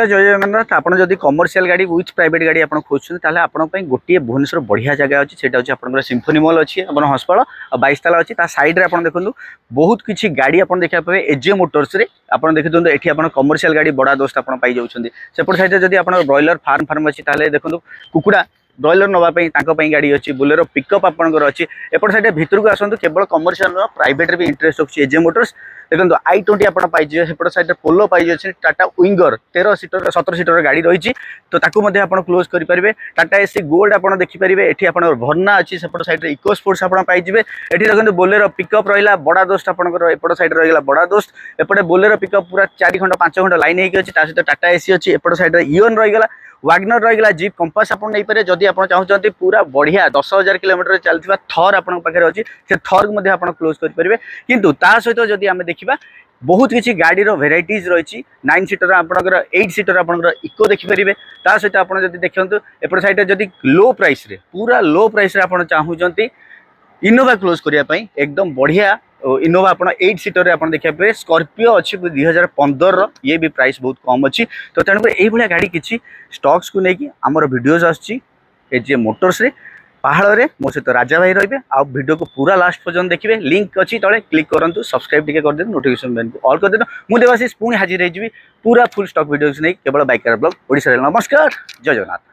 जय जगन्नाथ। आप जब कमर्शियल गाड़ी विथ प्राइवेट गाड़ी आप खोजुते हैं गोटे भुवनेश्वर बढ़िया जगह अच्छी से आप सिम्फोनी मॉल अच्छी आप हस्पाल और 22 ताला अच्छी सैड्रे आप देखो बहुत किसी गाड़ी आप देखा पाए एजे मोटर्स आप देखते ये आप कमर्शियल गाड़ी बड़ा दोस्त आप सेपट साइड जब आप ब्रॉयलर फार्म अच्छी देखो कुकुड़ा ब्रॉयलर नापाई गाड़ी अच्छी बुलेरो पिकअप आपंकर अच्छी एपट साइड भितर को आसतु केवल कमर्शियल प्राइवेट भी इंटरेस्ट अच्छी एजे मोटर्स देखो i20 आप पाइजे सेपट साइड पोलो पाइजे टाटा विंगर 13 सीटर 17 सीटर गाड़ी रही तो आप क्लोज करेंगे टाटा एसी गोल्ड आप देखिपारे ये आप भर्ना अच्छी सेपट साइड इको स्पोर्ट्स आप पाइबे ये देखो बोलेरो पिकअप रहा बड़ा दोस्त आपंकर एपट साइड रहा बड़ा दोस्त एपटे बोलेरो पिकअप पूरा 4 खंड 5 खंड लाइन होगी सहित टाटा एसी अच्छी एपट साइड इओन रहीगला वागनर रहीगला जीप कंपास आप नहीं पारे जदि आप चाहते पूरा बढ़िया 10,000 किलोमीटर चलता थर आप अच्छी से थर को आप क्लोज करेंगे किंतु ता सहित जदि आम देखा बहुत किसी गाड़ी भेराइटीज रही 9 सीटर आपंकर 8 सीटर आपंकर इको देखिपारे ता सहित आप देखते एपट साइड जदि लो प्राइस रे पूरा लो प्राइस रे आप चाहते इनोवा क्लोज करने एकदम बढ़िया इनोवा आप 8 सीटर आप देखिए स्कॉर्पियो अच्छी 2015 ये भी प्राइस बहुत कम अच्छी तो तेणुकर ये गाड़ी किसी स्टॉक्स को लेकिन आमर वीडियोज आजे मोटर्स रे पहाड़ रे मो सहित राजा भाई रे आ वीडियो को पूरा लास्ट पर्यंत देखिए लिंक अच्छी तले क्लिक करूँ सब्सक्राइब टिके कर देते नोटिफिकेशन बेल को ऑल कर देते मुझे देवाशीष पुणी हाजिर हो पूरा फुल स्टॉक वीडियोज नहीं केवल बाइकर ब्लॉग ओडिशा। नमस्कार जय जगन्नाथ।